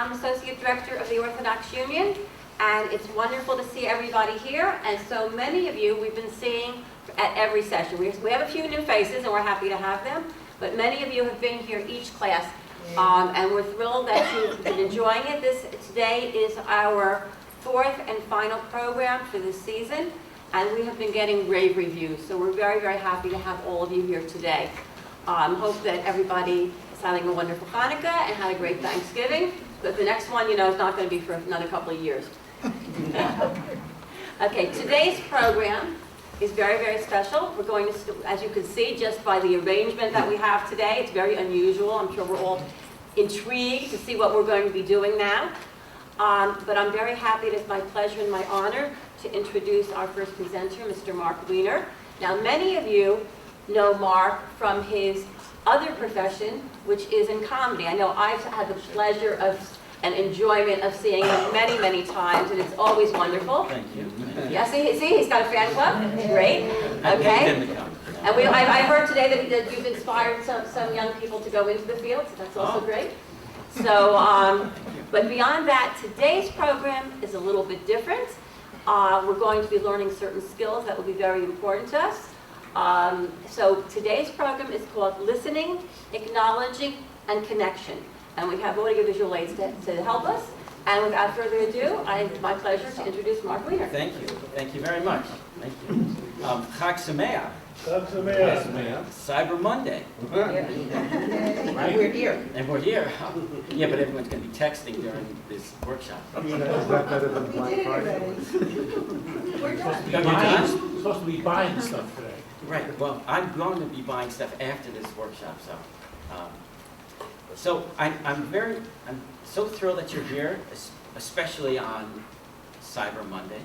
I'm Associate Director of the Orthodox Union, and it's wonderful to see everybody here. And so many of you we've been seeing at every session. We have a few new faces, and we're happy to have them, but many of you have been here each class, and we're thrilled that you've been enjoying it. Today is our fourth and final program for this season, and we have been getting rave reviews, so we're very, very happy to have all of you here today. Hope that everybody is having a wonderful Hanukkah and had a great Thanksgiving, but the next one, is not going to be for another couple of years. Okay, today's program is very, very special. We're going to, as you can see, just by the arrangement that we have today, it's very unusual. I'm sure we're all intrigued to see what we're going to be doing now. But I'm very happy. It is my pleasure and my honor to introduce our first presenter, Mr. Marc Weiner. Now, many of you know Marc from his other profession, which is in comedy. I know I've had the pleasure of and enjoyment of seeing him many, many times, and it's always wonderful. Thank you. Yeah, see, he's got a fan club. Great. Okay. And I heard today that you've inspired some young people to go into the field, so that's also great. So, but beyond that, today's program is a little bit different. We're going to be learning certain skills that will be very important to us. So today's program is called Listening, Acknowledging, and Connection. And we have audiovisual aids to help us. And without further ado, it's my pleasure to introduce Marc Weiner. Thank you. Thank you very much. Thank you. Chag Sameach. Chag Sameach. Cyber Monday. Right. We're here. And we're here. Yeah, but everyone's going to be texting during this workshop. Is that better than Black Friday? We're done. You're supposed to be buying stuff today. Right. Well, I'm going to be buying stuff after this workshop, so I'm so thrilled that you're here, especially on Cyber Monday.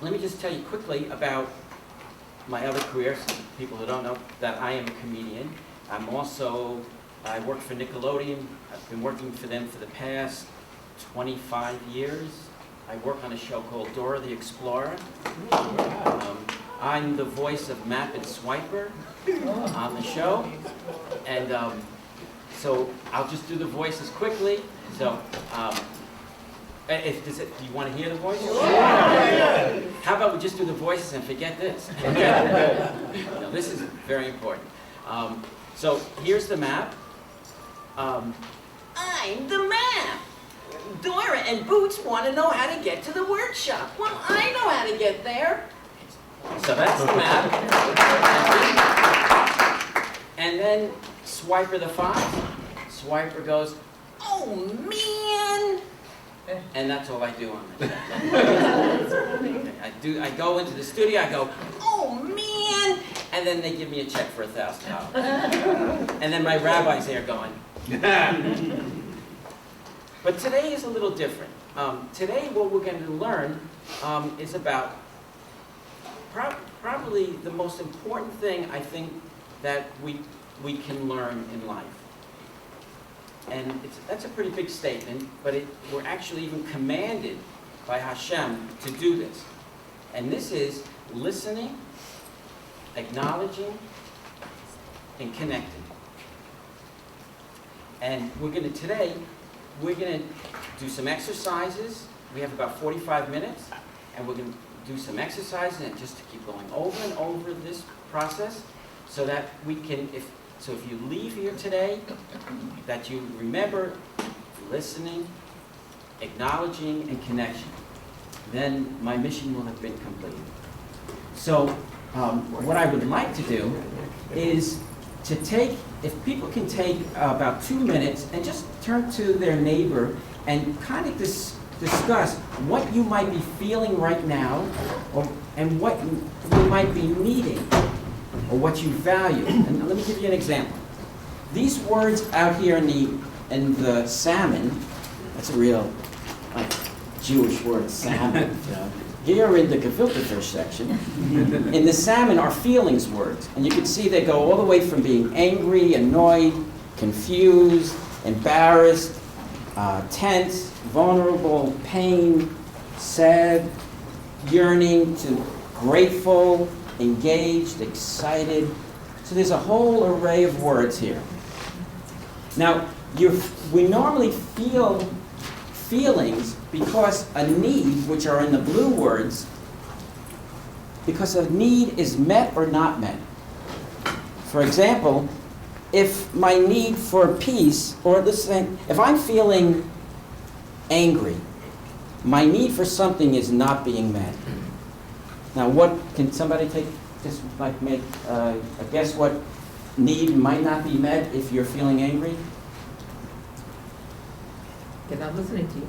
Let me just tell you quickly about my other career, so people who don't know that I am a comedian. I work for Nickelodeon. I've been working for them for the past 25 years. I work on a show called Dora the Explorer. I'm the voice of Map and Swiper on the show, and so I'll just do the voices quickly. So, do you want to hear the voices? Yeah. How about we just do the voices and forget this? No, this is very important. So here's the map. I'm the map. Dora and Boots want to know how to get to the workshop. Well, I know how to get there. So that's the map. And then Swiper the Fox. Swiper goes, "Oh man!" And that's all I do on this. I go into the studio, I go, "Oh man!" And then they give me a check for $1,000. And then my rabbi's there going. But today is a little different. Today what we're going to learn is about probably the most important thing I think that we can learn in life. And that's a pretty big statement, but we're actually even commanded by Hashem to do this. And this is listening, acknowledging, and connecting. And today we're going to do some exercises. We have about 45 minutes, and we're going to do some exercises and just to keep going over and over this process so that we can, if you leave here today, that you remember listening, acknowledging, and connection. Then my mission will have been completed. So what I would like to do is to take, if people can take about 2 minutes and just turn to their neighbor and kind of discuss what you might be feeling right now, and what you might be needing, or what you value. And let me give you an example. These words out here in the salmon, that's a real Jewish word, salmon. Here in the gefilte fish section, in the salmon are feelings words. And you can see they go all the way from being angry, annoyed, confused, embarrassed, tense, vulnerable, pain, sad, yearning, to grateful, engaged, excited. So there's a whole array of words here. Now, we normally feel feelings because a need, which are in the blue words, because a need is met or not met. For example, if my need for peace, or listen, if I'm feeling angry, my need for something is not being met. Now, what can somebody just make a guess what need might not be met if you're feeling angry? They're not listening to you.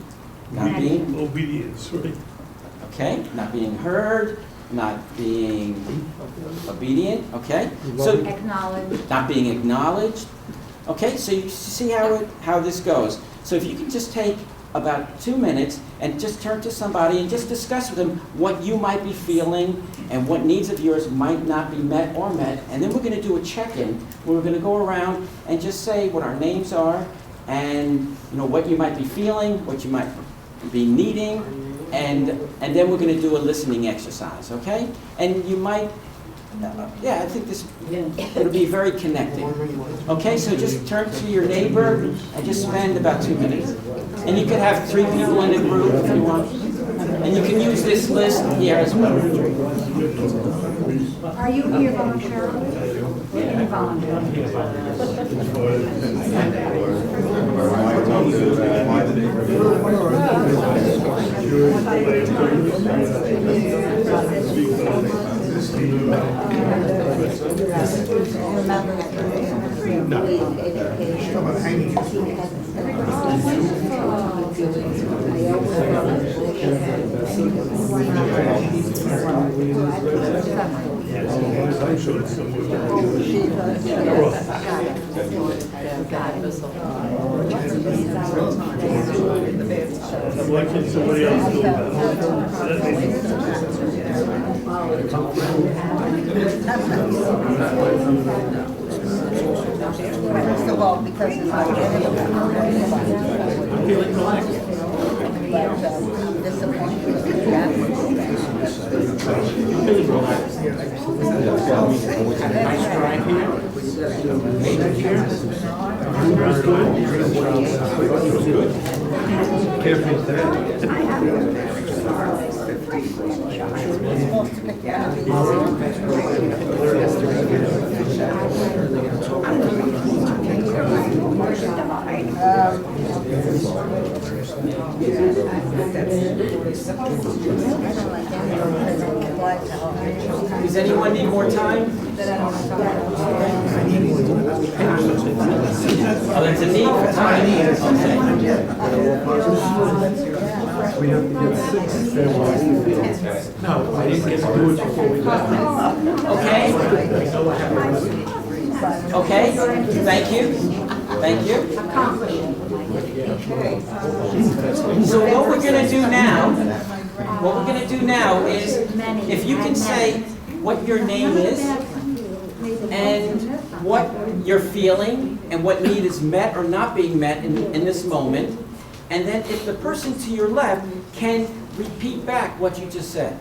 Not being, Obedience, right? okay, not being heard, not being obedient, okay? So, Acknowledge. not being acknowledged. Okay, so you see how this goes. So if you can just take about 2 minutes and just turn to somebody and just discuss with them what you might be feeling and what needs of yours might not be met or met, and then we're going to do a check-in where we're going to go around and just say what our names are and what you might be feeling, what you might be needing, and then we're going to do a listening exercise, okay? And you might, I think it'll be very connecting. Okay, so just turn to your neighbor and just spend about 2 minutes. And you could have 3 people in the group if you want. And you can use this list here as well. Are you here voluntarily? You're voluntarily. Why can't somebody else do First of all, because it's like Does anyone need more time? Oh, there's a need for time. We have to get 6 families. No, I didn't get to do it before we left. Okay? Okay, thank you. Thank you. So what we're going to do now, is if you can say what your name is and what you're feeling and what need is met or not being met in this moment, and then if the person to your left can repeat back what you just said.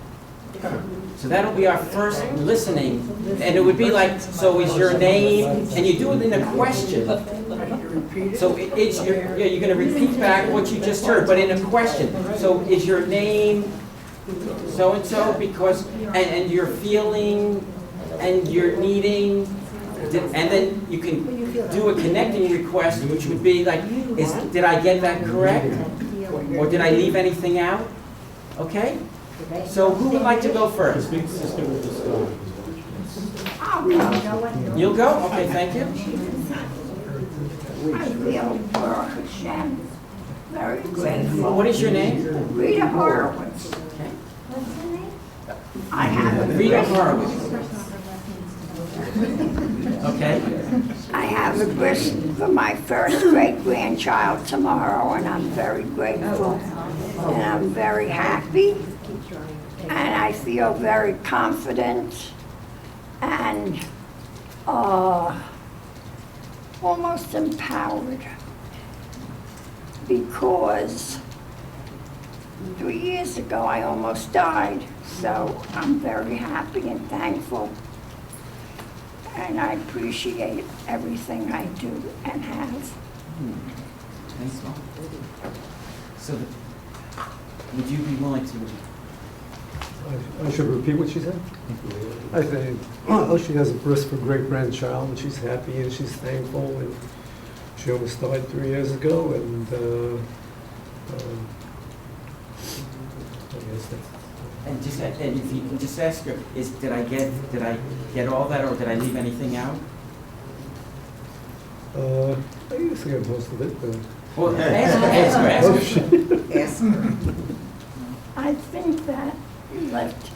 So that'll be our first listening, and it would be like, so is your name, and you do it in a question. So you're going to repeat back what you just heard, but in a question. So is your name so-and-so, because, and you're feeling, and you're needing, and then you can do a connecting request, which would be like, did I get that correct? Or did I leave anything out? Okay? So who would like to go first? You'll go? Okay, thank you. I feel for Hashem very grateful. What is your name? Rita Horowitz. Okay. I have a Rita great, Horowitz. Okay. I have a grist for my first great-grandchild tomorrow, and I'm very grateful. And I'm very happy. And I feel very confident and almost empowered, because 3 years ago I almost died. So I'm very happy and thankful, and I appreciate everything I do and have. Thanks. So, would you be willing to? I should repeat what she said? I think, well, she has a blissful great-grandchild, and she's happy, and she's thankful, and she almost died 3 years ago, and I guess that's... And if you can just ask her, did I get all that, or did I leave anything out? I guess I got most of it, but... Well, ask her. Ask her. I think that you left,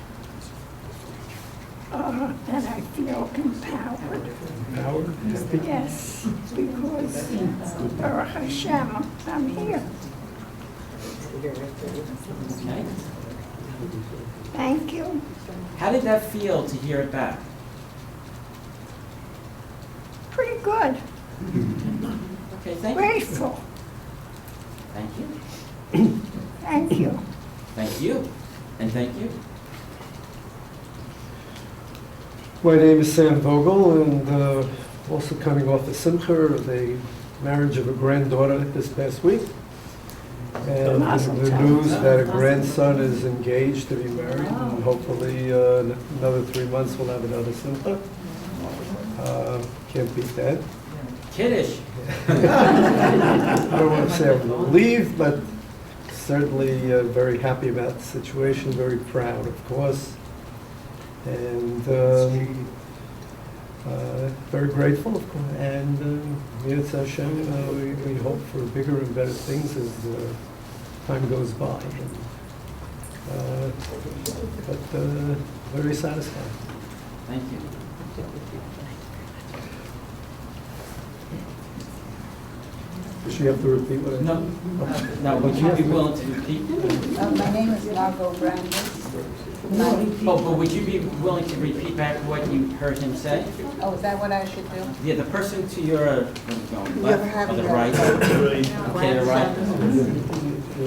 that I feel empowered. Howard, happy? Yes, because Baruch Hashem, I'm here. Okay. Thank you. How did that feel to hear it back? Pretty good. Okay, thank you. Grateful. Thank you. Thank you. Thank you. And thank you. My name is Sam Vogel, and also coming off the Simcha of the marriage of a granddaughter this past week. And the news that a grandson is engaged to be married, and hopefully in another 3 months we'll have another Simcha. Can't beat that. Kiddish. I don't want to say I'm relieved, but certainly very happy about the situation, very proud, of course. And very grateful, of course. And Yetz Hashem, we hope for bigger and better things as time goes by. But very satisfied. Thank you. Does she have to repeat what I No. Now, would you be willing to repeat? My name is Margot Brandis. Oh, but would you be willing to repeat back what you heard him say? Oh, is that what I should do? Yeah, the person to your You left ever have or the your right? Okay, the right.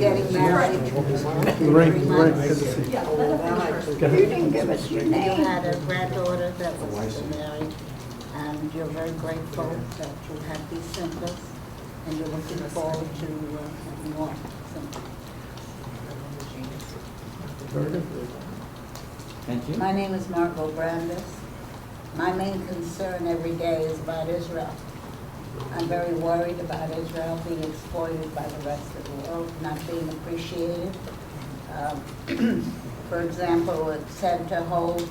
Getting married. Lorraine, good to see you. You didn't give us your You name. had a granddaughter that was married, and you're very grateful that you had these symptoms, and you're looking forward to having more symptoms. Very good. Thank you. My name is Margot Brandis. My main concern every day is about Israel. I'm very worried about Israel being exploited by the rest of the world, not being appreciated. For example, it sent to hold,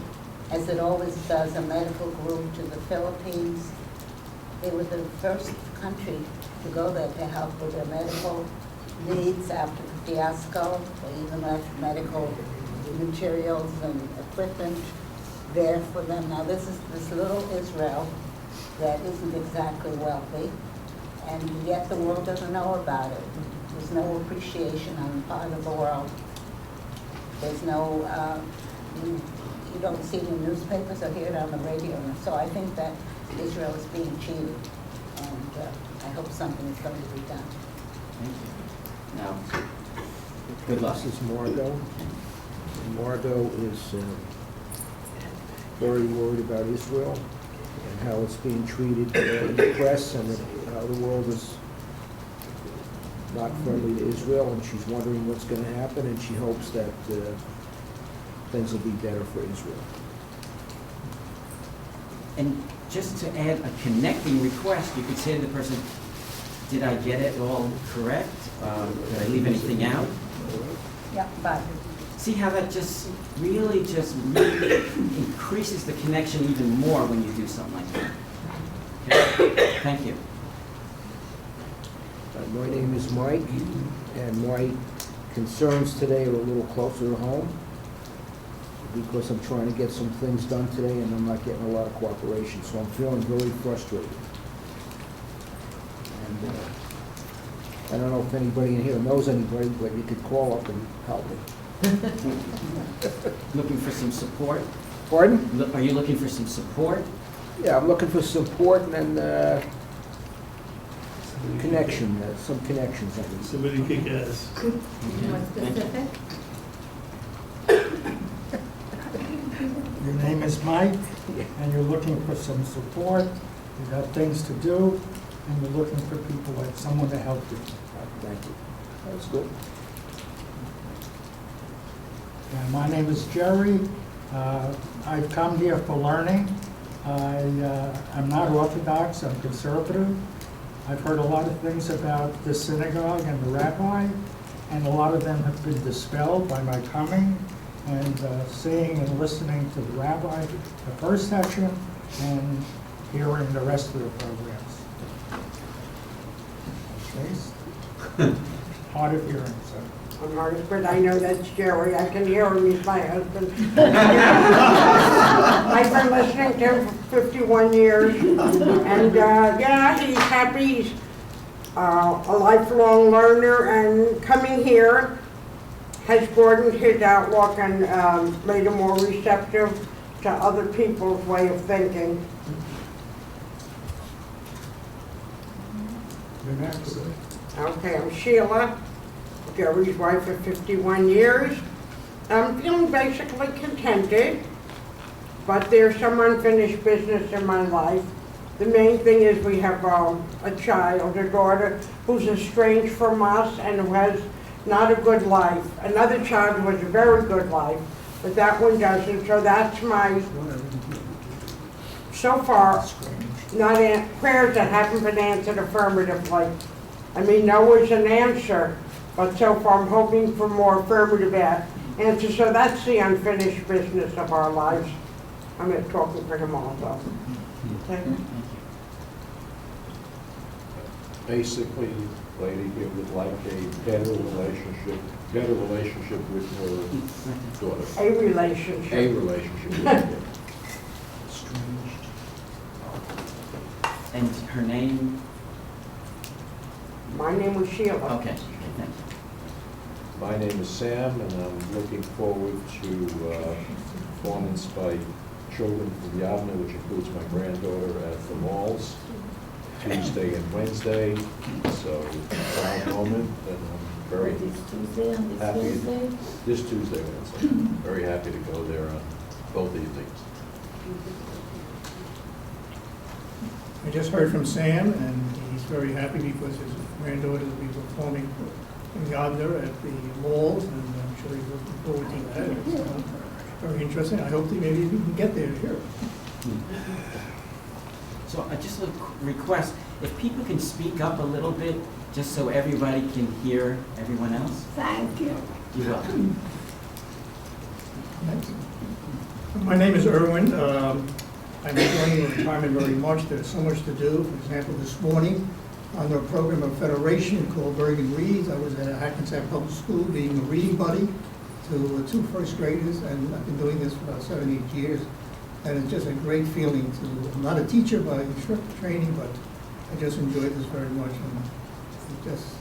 as it always does, a medical group to the Philippines. They were the first country to go there to help with their medical needs after the fiasco. They even left medical materials and equipment there for them. Now this is this little Israel that isn't exactly wealthy, and yet the world doesn't know about it. There's no appreciation on the part of the world. There's no, you don't see it in the newspapers or hear it on the radio. So I think that Israel is being cheated, and I hope something is going to be done. Thank you. Now, good luck. This is Margot. Margot is very worried about Israel and how it's being treated in the press, and how the world is not friendly to Israel, and she's wondering what's going to happen, and she hopes that things will be better for Israel. And just to add a connecting request, you could say to the person, did I get it all correct? Did I leave anything out? Yeah, bye. See how that just really increases the connection even more when you do something like that. Okay? Thank you. My name is Mike, and my concerns today are a little closer to home because I'm trying to get some things done today and I'm not getting a lot of cooperation, so I'm feeling very frustrated. And I don't know if anybody in here knows anybody, but you could call up and help me. Looking for some support? Pardon? Are you looking for some support? Yeah, I'm looking for support and connection, some connections I need. Somebody kick ass. More specific? Your name is Mike, and you're looking for some support. You got things to do. and you're looking for people, like someone to help you. Thank you. That's good. My name is Jerry. I've come here for learning. I'm not Orthodox, I'm conservative. I've heard a lot of things about the synagogue and the rabbi, and a lot of them have been dispelled by my coming and seeing and listening to the rabbi the first section and hearing the rest of the programs. Okay. Hard of hearing, so. I'm hard, but I know that's Jerry. I can hear him, he's my husband. I've been listening to him for 51 years. And yeah, he's happy. He's a lifelong learner, and coming here has broadened his outlook and made him more receptive to other people's way of thinking. You're next. Okay, I'm Sheila, Jerry's wife for 51 years. I'm feeling basically contented, but there's some unfinished business in my life. The main thing is we have a child, a daughter, who's estranged from us and who has not a good life. Another child who has a very good life, but that one doesn't, so that's my, so far, prayers that haven't been answered affirmatively. I mean, no is an answer, but so far I'm hoping for more affirmative answers. So that's the unfinished business of our lives. I'm talking for him also. Okay. Basically, lady here would like a better relationship with her daughter. A relationship. A relationship with her. And her name? My name was Sheila. Okay, thank you. My name is Sam, and I'm looking forward to performance by children from Yavne, which includes my granddaughter, at the malls, Tuesday and Wednesday. So, proud moment, and I'm very happy. This Tuesday, Wednesday. Very happy to go there on both evenings. I just heard from Sam, and he's very happy because his granddaughter will be performing in Yadner at the malls, and I'm sure he's looking forward to that. It's very interesting. I hope that maybe we can get there here. So I just a request, if people can speak up a little bit, just so everybody can hear everyone else. Thank you. You're welcome. Thanks. My name is Erwin. I'm enjoying retirement very much. There's so much to do. For example, this morning, under a program of Federation called Bergen Reads, I was at Hackensack Public School being a reading buddy to 2 first graders, and I've been doing this for about 7, 8 years. And it's just a great feeling to, I'm not a teacher by instructor training, but I just enjoyed this very much. And it just,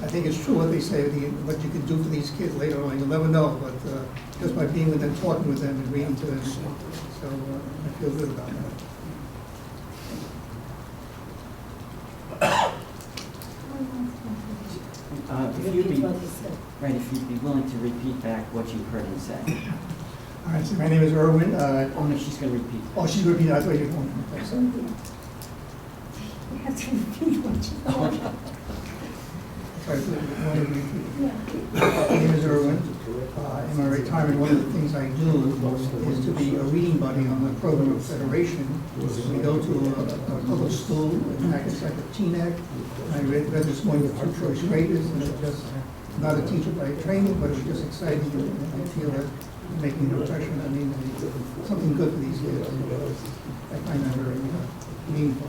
I think it's true what they say, what you can do for these kids later on, you'll never know, but just by being with them, talking with them, and reading to them. So I feel good about that. If you'd be willing to repeat back what you heard him say. All right, so my name is Erwin. Oh, no, she's going to repeat. Oh, she's going to repeat. I thought you were going to repeat. You have to repeat what you Sorry, my name is Erwin. In my retirement, one of the things I do is to be a reading buddy on the program of Federation. We go to a public school in Hackensack at Teaneck. I read this morning with 2 first graders, and it's just not a teacher by training, but it's just exciting, and I feel that making an impression. I mean, something good for these kids. I find that very meaningful.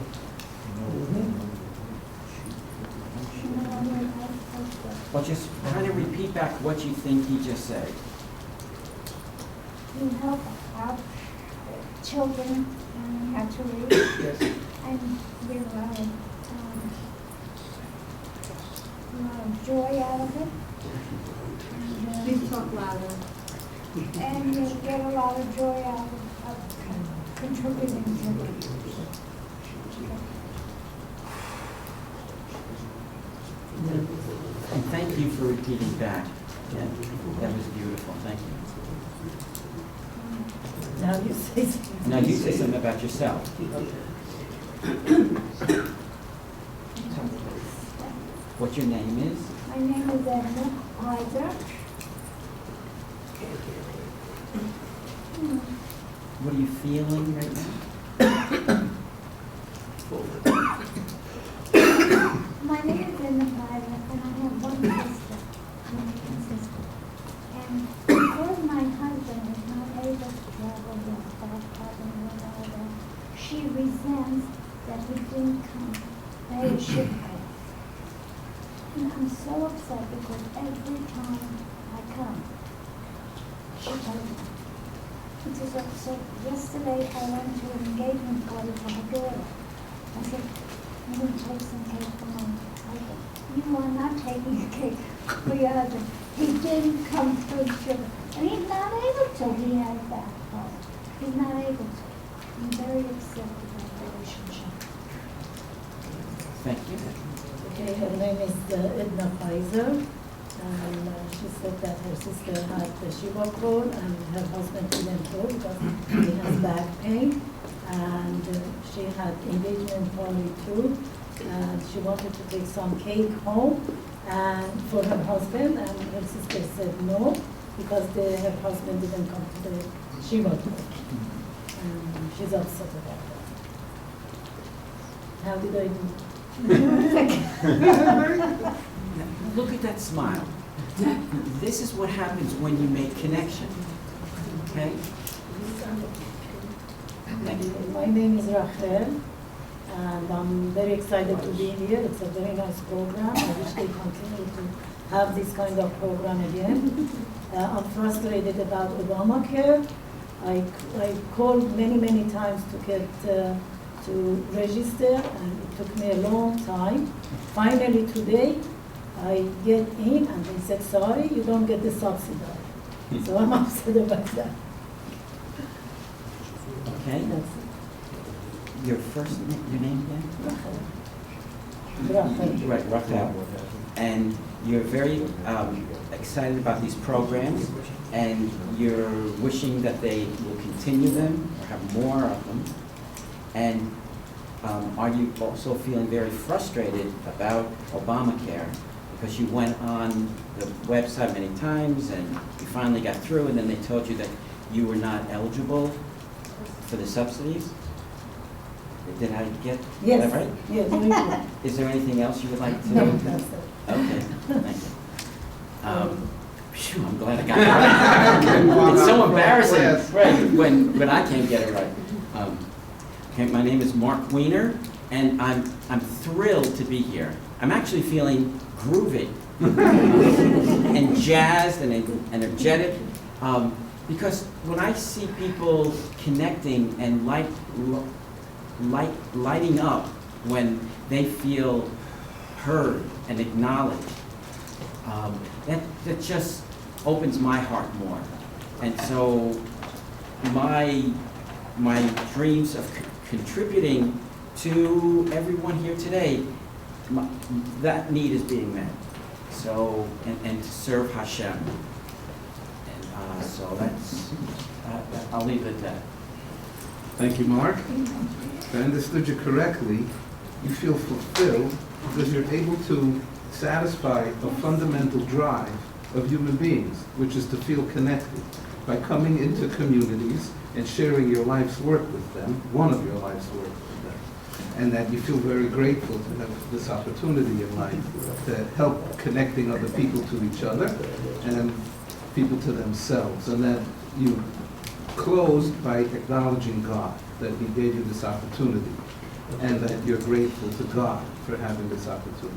Well, just kind of repeat back what you think he just said. You help out children learn how to read. Yes. And get a lot of joy out of it. Please talk louder. And you get a lot of joy out of contributing to it. And thank you for repeating back. Yeah, that was beautiful. Thank you. Now you say something. Now you say something about yourself. what your name is. My name is Edna Heiser. What are you feeling right now? My name is Edna Heiser, and I have one sister, And because my husband is not able to travel with whatever, she resents that he didn't come pay a shipment. And I'm so upset because every time I come, she tells me. So yesterday I went to an engagement party for my daughter. I said, I'm going to take some cake for my husband. You are not taking a cake for your husband. He didn't come through sugar. And he's not able to. He has that problem. He's not able to. I'm very upset with that relationship. Thank you. Okay, her name is Edna Heiser, and she said that her sister had the Shiva cord and her husband didn't go because he has back pain, and she had engagement party too, and she wanted to take some cake home and for her husband, and her sister said no because her husband didn't come to the Shiva cord, and she's upset about that. How did I do? Look at that smile. This is what happens when you make connection. Okay? Thank you. My name is Rachel, and I'm very excited to be here. It's a very nice program. I wish they continue to have this kind of program again. I'm frustrated about Obamacare. I called many times to get to register, and it took me a long time. Finally today, I get in and they said, sorry, you don't get the subsidy. So I'm upset about that. Okay? That's Your first name, your name again? Rachel. Right, Rafael. And you're very excited about these programs, and you're wishing that they will continue them or have more of them. And are you also feeling very frustrated about Obamacare because you went on the website many times and you finally got through, and then they told you that you were not eligible for the subsidies? Did I get that right? Yes, very good. Is there anything else you would like to? No, that's it. Okay, thank you. Phew, I'm glad I got it right. It's so embarrassing, right, when I can't get it right. Okay, my name is Marc Weiner, and I'm thrilled to be here. I'm actually feeling groovy and jazzed and energetic, because when I see people connecting and lighting up when they feel heard and acknowledged, that just opens my heart more. And so my dreams of contributing to everyone here today, that need is being met. So, and to serve Hashem. And so I'll leave it at that. Thank you, Mark. If I understood you correctly, you feel fulfilled because you're able to satisfy a fundamental drive of human beings, which is to feel connected by coming into communities and sharing your life's work with them, one of your life's work with them, and that you feel very grateful to have this opportunity in life to help connecting other people to each other and people to themselves, and that you closed by acknowledging God, that He gave you this opportunity, and that you're grateful to God for having this opportunity.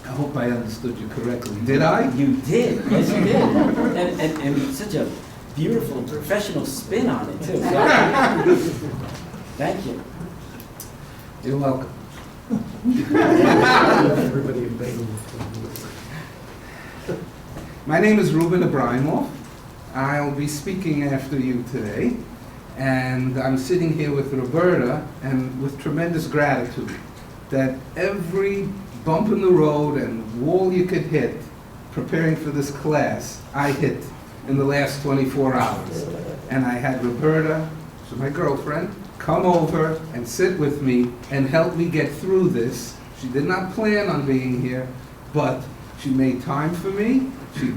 I hope I understood you correctly. Did I? You did, yes you did. And such a beautiful professional spin on it too. Thank you. You're welcome. Everybody in Bethel. My name is Ruben Abraimov. I'll be speaking after you today, and I'm sitting here with Roberta and with tremendous gratitude that every bump in the road and wall you could hit preparing for this class, I hit in the last 24 hours. And I had Roberta, she's my girlfriend, come over and sit with me and help me get through this. She did not plan on being here, but she made time for me. She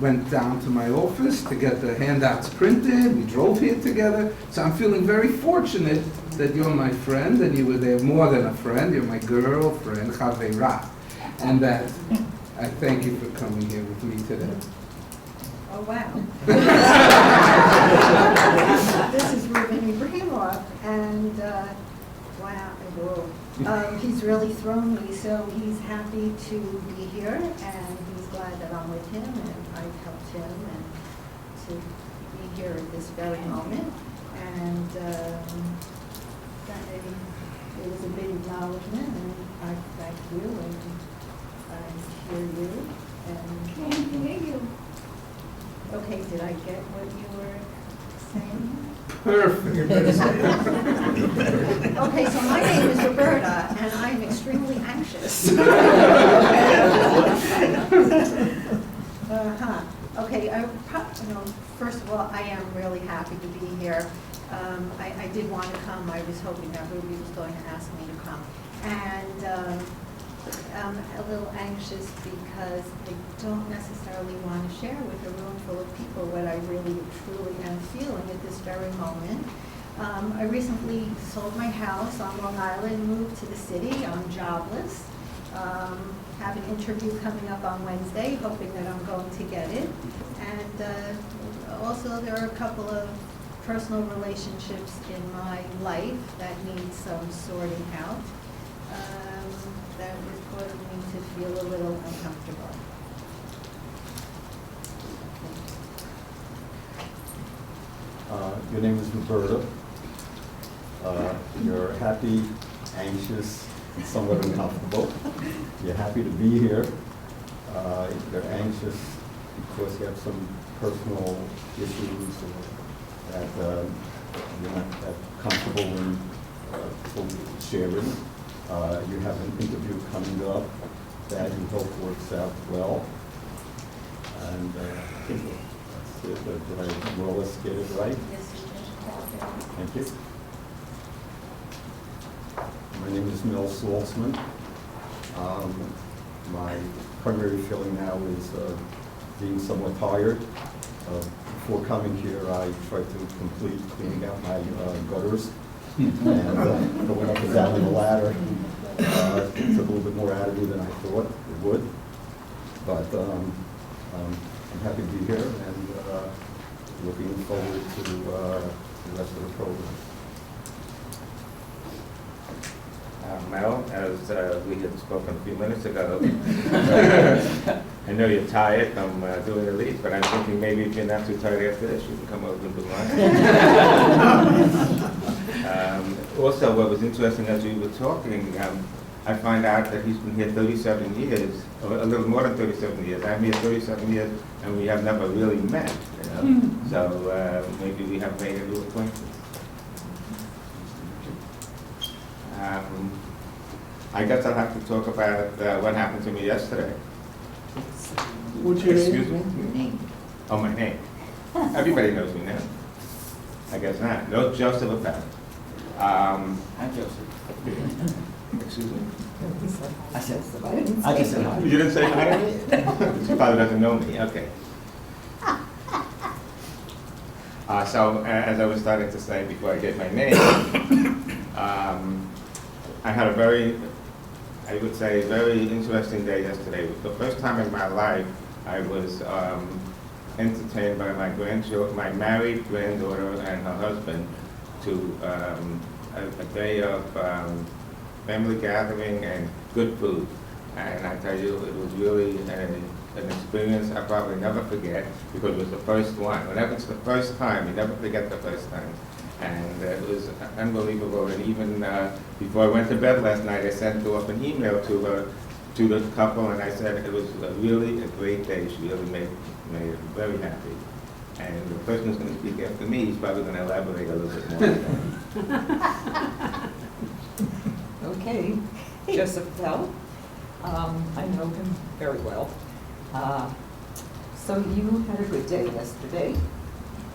went down to my office to get the handouts printed. We drove here together. So I'm feeling very fortunate that you're my friend, and you were there more than a friend. You're my girlfriend, Chaveira. And that I thank you for coming here with me today. Oh, wow. This is Ruben Ibrahimov, and wow, he's really thrown me, so he's happy to be here, and he's glad that I'm with him, and I've helped him and to be here at this very moment. And it was a big acknowledgement, and I thank you, and I hear you. And Can't hear you. okay, did I get what you were saying? Perfect. Okay, so my name is Roberta, and I'm extremely anxious. Okay, first of all, I am really happy to be here. I did want to come. I was hoping that Ruby was going to ask me to come. And I'm a little anxious because I don't necessarily want to share with a room full of people what I really truly am feeling at this very moment. I recently sold my house on Long Island, moved to the city. I'm jobless. Have an interview coming up on Wednesday, hoping that I'm going to get it. And also there are a couple of personal relationships in my life that need some sorting out. That is causing me to feel a little uncomfortable. Your name is Roberta. You're happy, anxious, and somewhat uncomfortable. You're happy to be here. You're anxious because you have some personal issues that you're not that comfortable in sharing. You have an interview coming up that you hope works out well. And I think that's it. Did I more or less get it right? Yes, you did. Thank you. My name is Mel Saltzman. My primary feeling now is being somewhat tired. Before coming here, I tried to complete cleaning out my gutters and going up and down the ladder. It took a little bit more out of me than I thought it would. But I'm happy to be here and looking forward to the rest of the program. Mel, as we had spoken a few minutes ago, I know you're tired from doing the lead, but I'm thinking maybe if you're not too tired after this, you can come over and do lunch. Also, what was interesting as we were talking, I find out that he's been here 37 years, or a little more than 37 years. I'm here 37 years, and we have never really met, you know? So maybe we have made a new acquaintance. I guess I'll have to talk about what happened to me yesterday. What's your Excuse name? me? Your name. Oh, my name. Everybody knows me now. I guess not. No, Joseph Appel. Hi, Joseph. Excuse me? I just said hi. You didn't say hi? She probably doesn't know me. Okay. So, as I was starting to say before I get my name, I had a very, I would say, very interesting day yesterday. It was the first time in my life I was entertained by my grandchildren, my married granddaughter and her husband, to a day of family gathering and good food. And I tell you, it was really an experience I probably never forget, because it was the first one. Whenever it's the first time, you never forget the first time. And it was unbelievable. And even before I went to bed last night, I sent off an email to the couple, and I said it was really a great day. She really made me very happy. And the person who's going to speak after me is probably going to elaborate a little bit more. Okay, Joseph Appel. I know him very well. So you had a good day yesterday,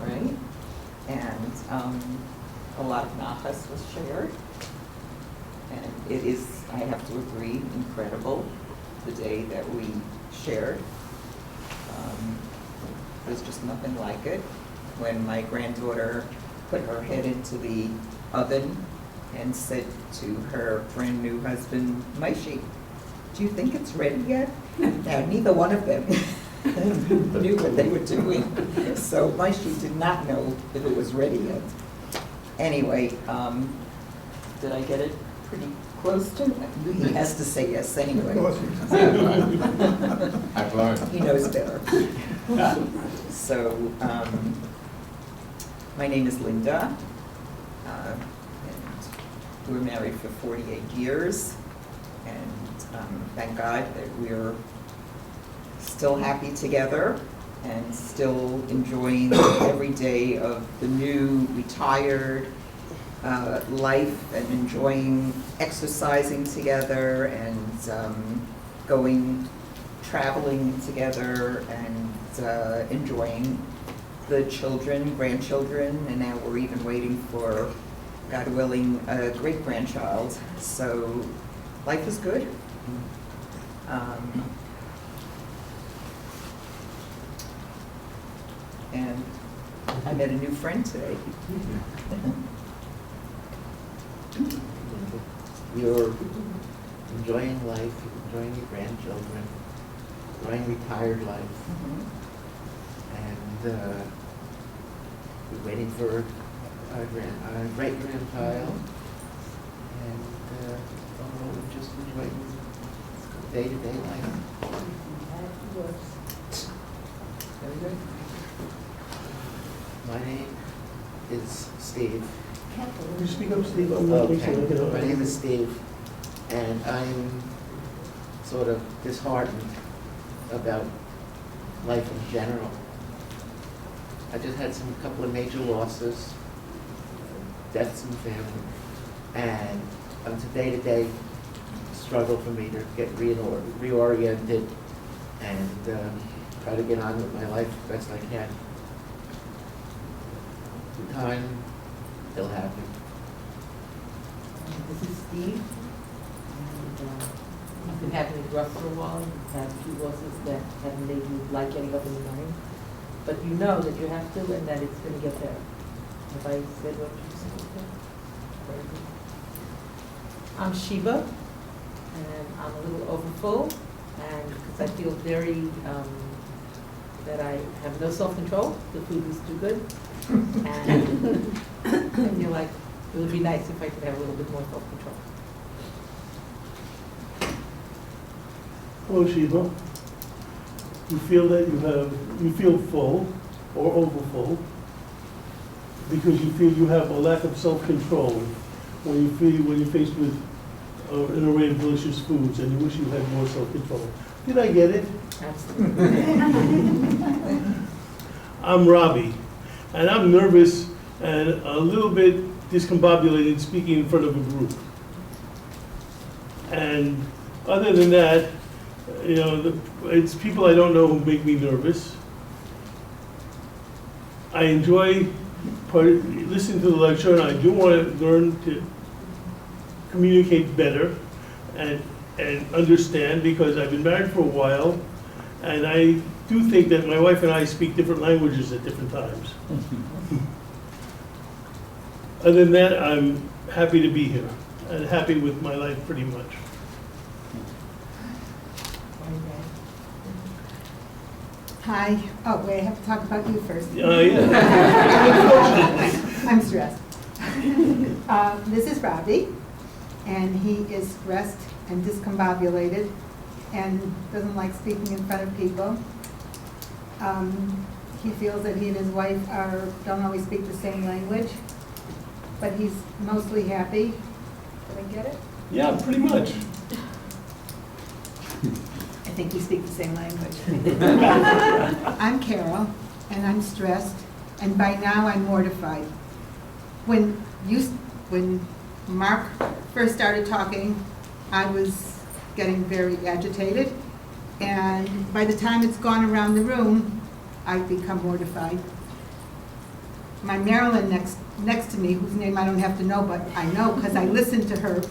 right? And a lot of nachas was shared. And it is, I have to agree, incredible, the day that we shared. There's just nothing like it. When my granddaughter put her head into the oven and said to her brand new husband, Maishi, do you think it's ready yet? Now, neither one of them knew what they were doing. So Maishi did not know if it was ready yet. Anyway, did I get it pretty close to it? He has to say yes anyway. I've learned. He knows better. So, my name is Linda, and we're married for 48 years, and thank God that we're still happy together and still enjoying every day of the new retired life and enjoying exercising together and traveling together and enjoying the children, grandchildren, and now we're even waiting for, God willing, a great-grandchild. So life is good. And I met a new friend today. You're enjoying life, enjoying your grandchildren, enjoying retired life, and you're waiting for a great-grandchild, and overall just enjoying day-to-day life. Very good. My name is Steve. Can you speak up, Steve? Okay. My name is Steve, and I'm sort of disheartened about life in general. I just had a couple of major losses, deaths in the family, and it's a day-to-day struggle for me to get reoriented and try to get on with my life the best I can. In time, it'll happen. This is Steve, and you've been having it rough for a while. You've had a few losses that haven't made you like getting up in the morning, but you know that you have to and that it's going to get better. Have I said what you said? Very good. I'm Sheba, and I'm a little overfull, and because I feel very that I have no self-control. The food is too good. And I feel like it would be nice if I could have a little bit more self-control. Hello, Sheba. You feel that you feel full or overfull because you feel you have a lack of self-control when you're faced with an array of delicious foods and you wish you had more self-control. Did I get it? Absolutely. I'm Robbie, and I'm nervous and a little bit discombobulated speaking in front of a group. And other than that, you know, it's people I don't know who make me nervous. I enjoy listening to the lecture, and I do want to learn to communicate better and understand, because I've been married for a while, and I do think that my wife and I speak different languages at different times. Other than that, I'm happy to be here and happy with my life pretty much. Hi. Oh, wait, I have to talk about you first. Yeah. I'm stressed. This is Robbie, and he is stressed and discombobulated and doesn't like speaking in front of people. He feels that he and his wife don't always speak the same language, but he's mostly happy. Did I get it? Yeah, pretty much. I think we speak the same language. I'm Carol, and I'm stressed, and by now I'm mortified. When Marc first started talking, I was getting very agitated, and by the time it's gone around the room, I've become mortified. My Marilyn next to me, whose name I don't have to know, but I know because I listened to her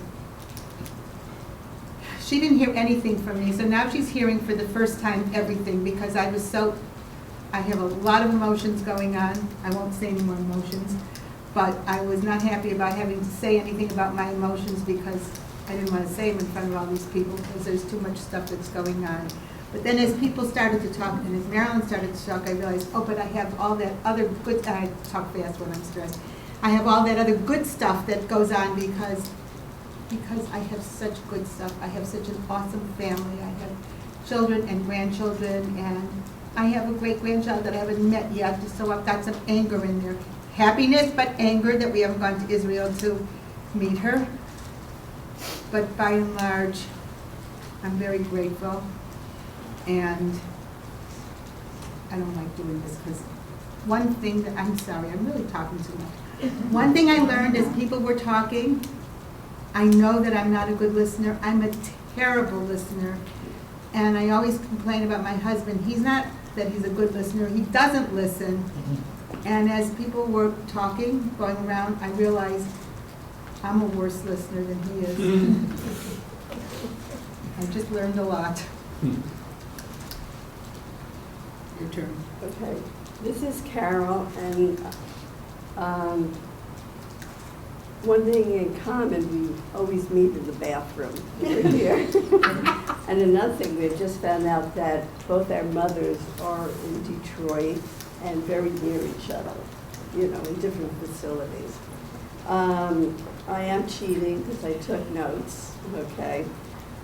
she didn't hear anything from me, so now she's hearing for the first time everything, because I have a lot of emotions going on. I won't say any more emotions, but I was not happy about having to say anything about my emotions because I didn't want to say them in front of all these people because there's too much stuff that's going on. But then as people started to talk, and as Marilyn started to talk, I realized, oh, but I have all that other good, I talk fast when I'm stressed. I have all that other good stuff that goes on because I have such good stuff. I have such an awesome family. I have children and grandchildren, and I have a great-grandchild that I haven't met yet, so I've got some anger in there. Happiness, but anger that we haven't gone to Israel to meet her. But by and large, I'm very grateful, and I don't like doing this because one thing that, I'm sorry, I'm really talking too much. One thing I learned as people were talking, I know that I'm not a good listener. I'm a terrible listener. And I always complain about my husband. He's not that he's a good listener. He doesn't listen. And as people were talking, going around, I realized I'm a worse listener than he is. I just learned a lot. Your turn. Okay, this is Carol, and one thing in common, we always meet in the bathroom over here. And another thing, we just found out that both our mothers are in Detroit and very near each other, you know, in different facilities. I am cheating because I took notes, okay?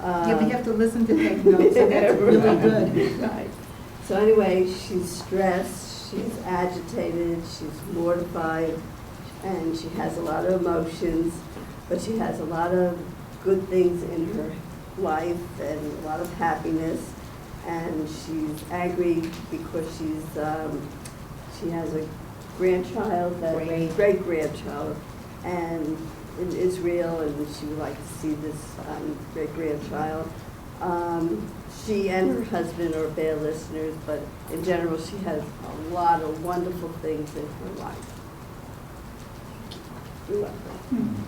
Yeah, we have to listen to take notes, so that's really good. Right. So anyway, she's stressed, she's agitated, she's mortified, and she has a lot of emotions, but she has a lot of good things in her life and a lot of happiness. And she's angry because she has a grandchild, great-grandchild, and in Israel, and she would like to see this great-grandchild. She and her husband are bad listeners, but in general, she has a lot of wonderful things in her life. You're welcome.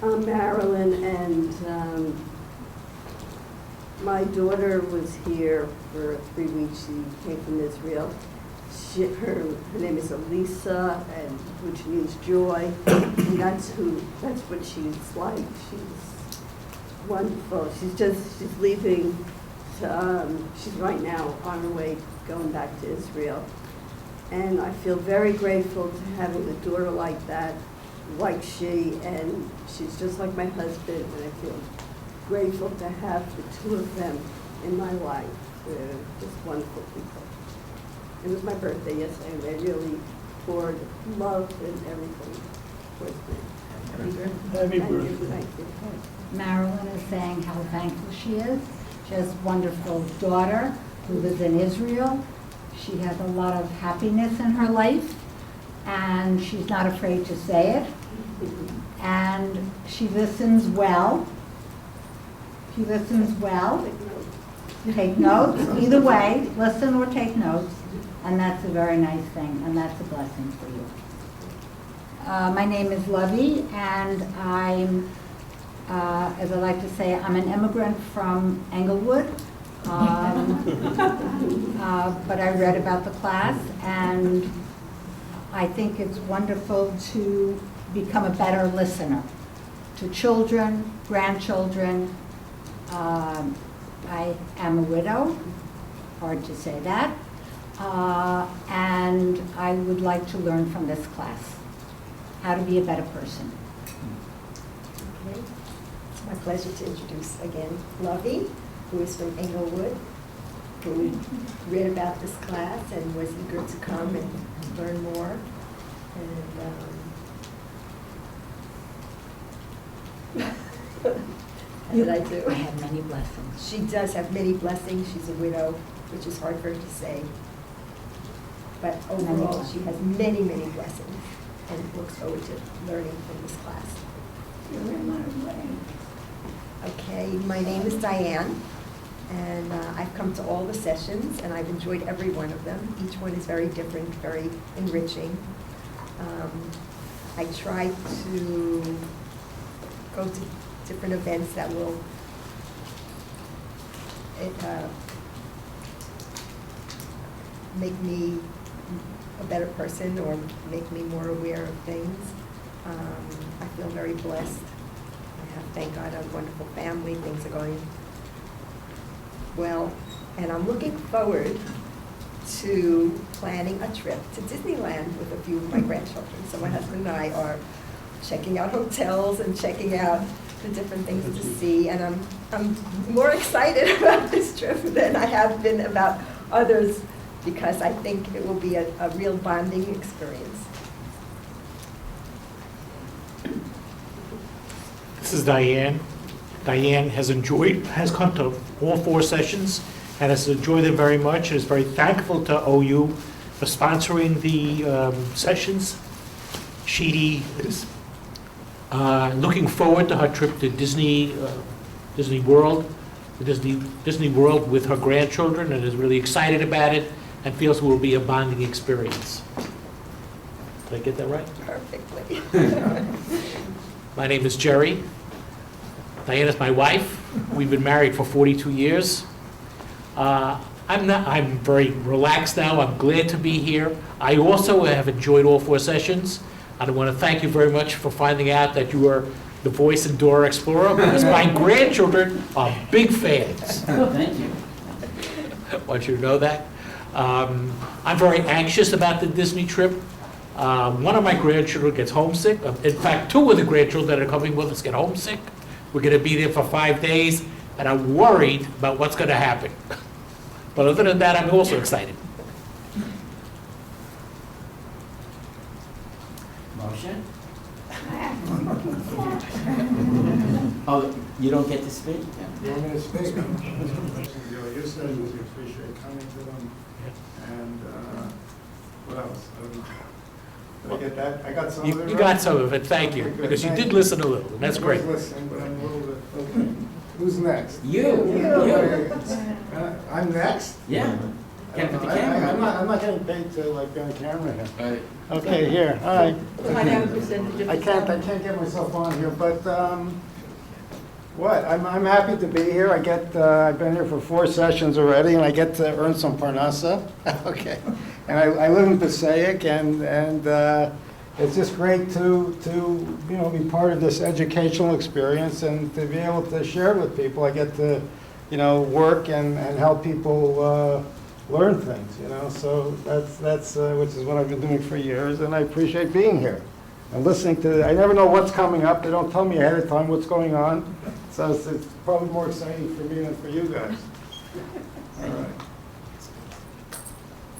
I'm Marilyn, and my daughter was here for 3 weeks. She came from Israel. Her name is Elisa, and which means joy, and that's what she's like. She's wonderful. She's leaving. She's right now on her way going back to Israel, and I feel very grateful to having a daughter like that, like she, and she's just like my husband, and I feel grateful to have the two of them in my life. They're just wonderful people. It was my birthday yesterday, and they really poured love and everything towards me. Happy birthday. Thank you. Marilyn is saying how thankful she is. She has a wonderful daughter who lives in Israel. She has a lot of happiness in her life, and she's not afraid to say it. And she listens well. She listens well. Take notes, either way, listen or take notes, and that's a very nice thing, and that's a blessing for you. My name is Lovey, and I'm, as I like to say, I'm an immigrant from Englewood, but I read about the class, and I think it's wonderful to become a better listener to children, grandchildren. I am a widow, hard to say that, and I would like to learn from this class how to be a better person. Okay. It's my pleasure to introduce again Lovey, who is from Englewood, who read about this class and was eager to come and learn more. And how did I do? I have many blessings. She does have many blessings. She's a widow, which is hard for her to say. But overall, she has many, many blessings and looks forward to learning from this class. Okay, my name is Diane, and I've come to all the sessions, and I've enjoyed every one of them. Each one is very different, very enriching. I try to go to different events that will make me a better person or make me more aware of things. I feel very blessed. I have, thank God, a wonderful family. Things are going well. And I'm looking forward to planning a trip to Disneyland with a few of my grandchildren. So my husband and I are checking out hotels and checking out the different things to see. And I'm more excited about this trip than I have been about others, because I think it will be a real bonding experience. This is Diane. Diane has come to all 4 sessions and has enjoyed them very much and is very thankful to OU for sponsoring the sessions. She is looking forward to her trip to Disney World with her grandchildren, and is really excited about it and feels it will be a bonding experience. Did I get that right? Perfectly. My name is Jerry. Diana's my wife. We've been married for 42 years. I'm very relaxed now. I'm glad to be here. I also have enjoyed all 4 sessions. I want to thank you very much for finding out that you are the voice in Dora Explorer, because my grandchildren are big fans. Thank you. I want you to know that. I'm very anxious about the Disney trip. One of my grandchildren gets homesick. In fact, 2 of the grandchildren that are coming with us get homesick. We're going to be there for 5 days, and I'm worried about what's going to happen. But other than that, I'm also excited. Motion? Oh, you don't get to speak? You want me to speak? You said you appreciate coming to them, and what else? Did I get that? I got some of it. You right? got some of it, thank you, because you did listen a little, and that's great. I was listening, but I'm a little bit, okay. Who's next? You. I'm next? Yeah. Get the camera. I'm not getting paid to like be on camera here. Right. Okay, here, all right. I can't get myself on here, but what? I'm happy to be here. I've been here for 4 sessions already, and I get to earn some parnassa. Okay. And I live in Passaic, and it's just great to be part of this educational experience and to be able to share it with people. I get to work and help people learn things. So that's which is what I've been doing for years, and I appreciate being here and listening to. I never know what's coming up. They don't tell me ahead of time what's going on, so it's probably more exciting for me than for you guys. All right.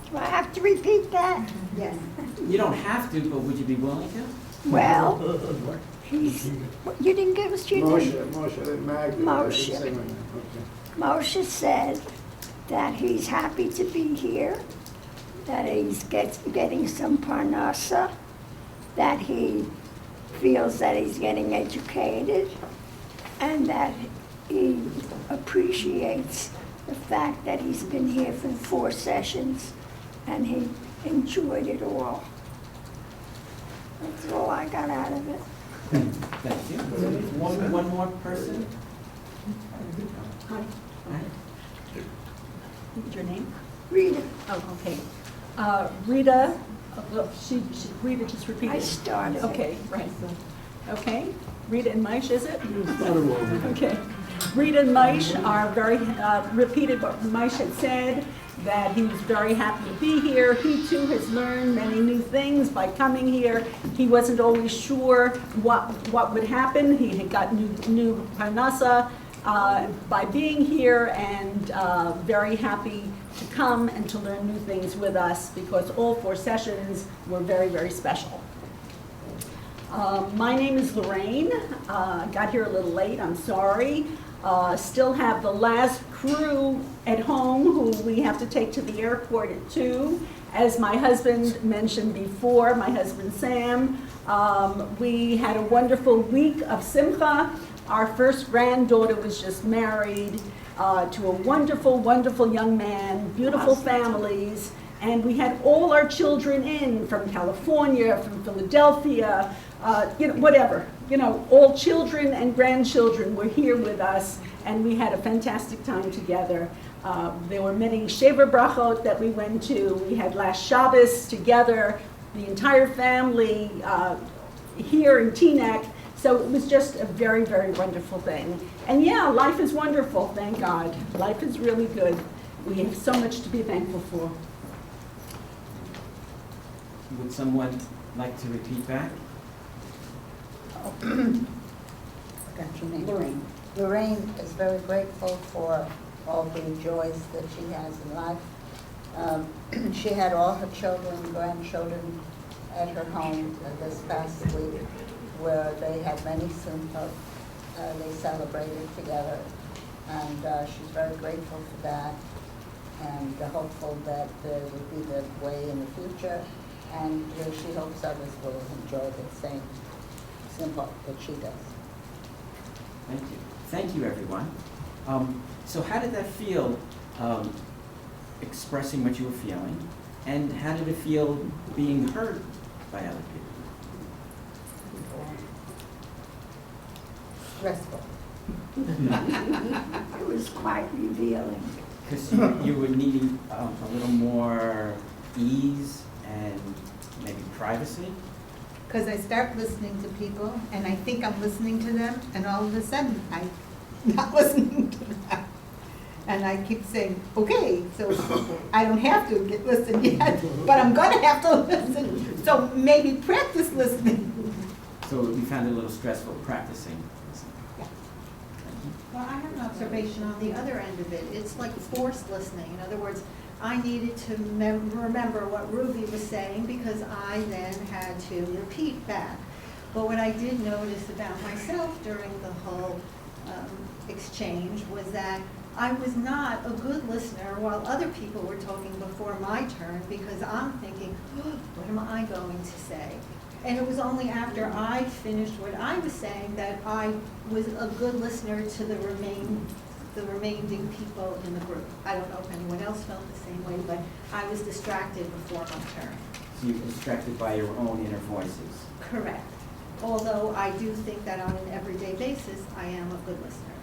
Do I have to repeat that? Yes. You don't have to, but would you be willing to? Well, you didn't give us your name? Moshe. Moshe said that he's happy to be here, that he's getting some parnassa, that he feels that he's getting educated, and that he appreciates the fact that he's been here for 4 sessions and he enjoyed it all. That's all I got out of it. Thank you. One more person? Hi. What's your name? Rita. Oh, okay. Rita, Rita, just repeat it. I started. Okay, right. Okay. Rita and Maish, is it? Okay. Rita and Maish are very, repeated what Maish had said, that he was very happy to be here. He too has learned many new things by coming here. He wasn't always sure what would happen. He had got new parnassa by being here, and very happy to come and to learn new things with us, because all 4 sessions were very, very special. My name is Lorraine. Got here a little late, I'm sorry. Still have the last crew at home who we have to take to the airport at 2. As my husband mentioned before, my husband Sam, we had a wonderful week of simcha. Our first granddaughter was just married to a wonderful, wonderful young man, beautiful families, and we had all our children in from California, from Philadelphia, whatever. all children and grandchildren were here with us, and we had a fantastic time together. There were many Shever Brachot that we went to. We had last Shabbos together, the entire family here in Teaneck. So it was just a very, very wonderful thing. And yeah, life is wonderful, thank God. Life is really good. We have so much to be thankful for. Would someone like to repeat back? Lorraine. Lorraine is very grateful for all the joys that she has in life. She had all her children and grandchildren at her home this past week, where they had many simchot. They celebrated together, and she's very grateful for that, and hopeful that it will be that way in the future, and she hopes others will enjoy the same simchot that she does. Thank you. Thank you, everyone. So how did that feel, expressing what you were feeling? And how did it feel being heard by other people? Stressful. It was quite revealing. Because you were needing a little more ease and maybe privacy? Because I start listening to people, and I think I'm listening to them, and all of a sudden, I'm not listening to them. And I keep saying, okay, so I don't have to listen yet, but I'm going to have to listen. So maybe practice listening. So you found it a little stressful practicing. Well, I have an observation on the other end of it. It's like forced listening. In other words, I needed to remember what Ruby was saying because I then had to repeat back. But what I did notice about myself during the whole exchange was that I was not a good listener while other people were talking before my turn because I'm thinking, oh, what am I going to say? And it was only after I finished what I was saying that I was a good listener to the remaining people in the group. I don't know if anyone else felt the same way, but I was distracted before my turn. So you were distracted by your own inner voices. Correct. Although I do think that on an everyday basis, I am a good listener.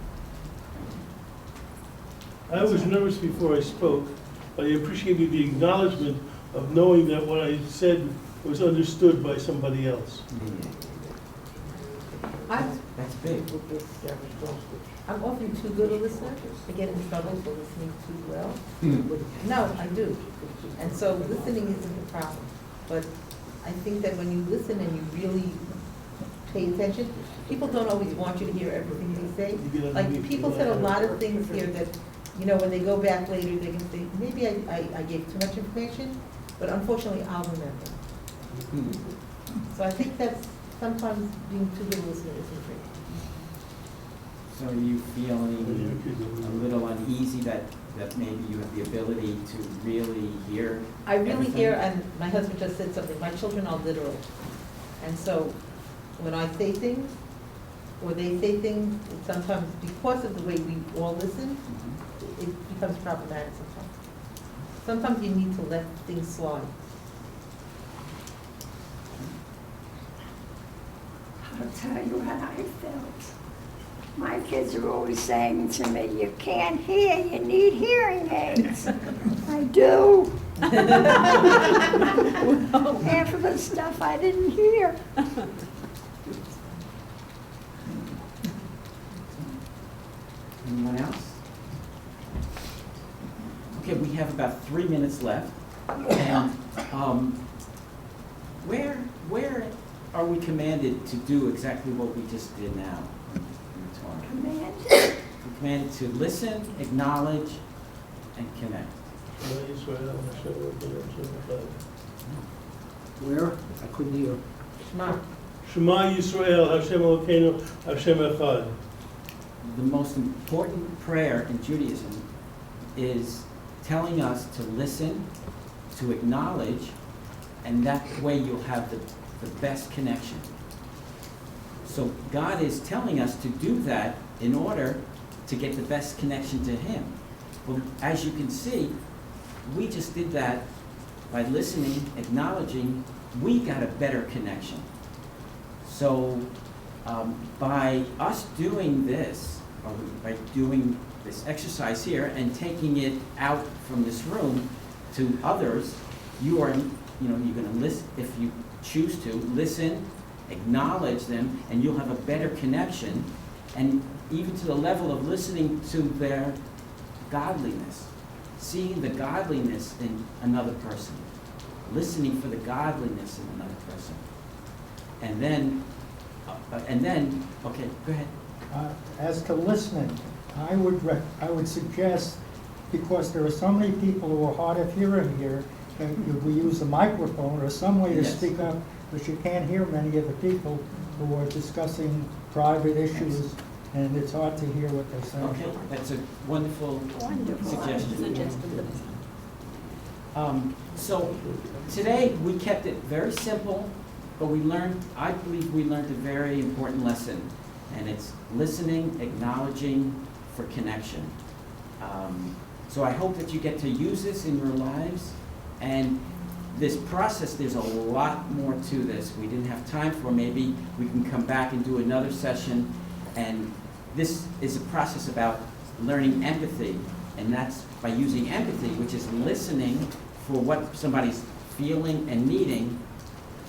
I was nervous before I spoke, but I appreciated the acknowledgement of knowing that what I said was understood by somebody else. That's big. I'm often too good a listener. I get in trouble for listening too well. No, I do. And so listening isn't the problem. But I think that when you listen and you really pay attention, people don't always want you to hear everything they say. Like people said a lot of things here that, when they go back later, they can say, maybe I gave too much information, but unfortunately I'll remember. So I think that's sometimes being too good a listener isn't great. So are you feeling a little uneasy that maybe you have the ability to really hear? I really everything? hear, and my husband just said something, my children are literal. And so when I say things, or they say things, sometimes because of the way we all listen, it becomes problematic sometimes. Sometimes you need to let things slide. I'll tell you what I felt. My kids are always saying to me, you can't hear, you need hearing aids. I do. Half of the stuff I didn't hear. Anyone else? Okay, we have about 3 minutes left. And where are we commanded to do exactly what we just did now? Command? We're commanded to listen, acknowledge, and connect. Where? I couldn't hear. Shema Yisrael, Hashem Elokeinu, Hashem Echad. The most important prayer in Judaism is telling us to listen, to acknowledge, and that way you'll have the best connection. So God is telling us to do that in order to get the best connection to Him. Well, as you can see, we just did that by listening, acknowledging, we got a better connection. So By us doing this, or by doing this exercise here and taking it out from this room to others, you are, you're going to listen, if you choose to, listen, acknowledge them, and you'll have a better connection, and even to the level of listening to their godliness, seeing the godliness in another person, listening for the godliness in another person. And then, okay, go ahead. As to listening, I would suggest, because there are so many people who are hard of hearing here, that we use a microphone or some way to speak up, but you can't hear many of the people who are discussing private issues, and it's hard to hear what they're saying. Okay, that's a wonderful suggestion. So today we kept it very simple, but we learned, I believe we learned a very important lesson, and it's listening, acknowledging for connection. So I hope that you get to use this in your lives, and this process, there's a lot more to this. We didn't have time for, maybe we can come back and do another session, and this is a process about learning empathy, and that's by using empathy, which is listening for what somebody's feeling and needing,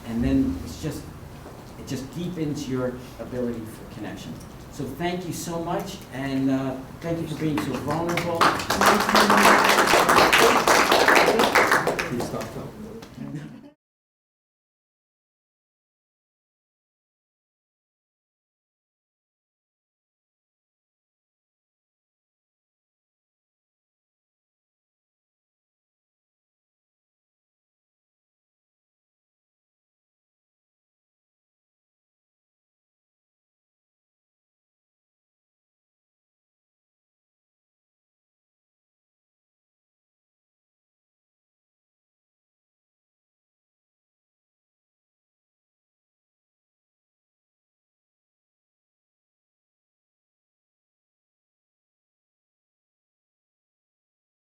and then it just deepens your ability for connection. So thank you so much, and thank you for being so vulnerable. Please stop.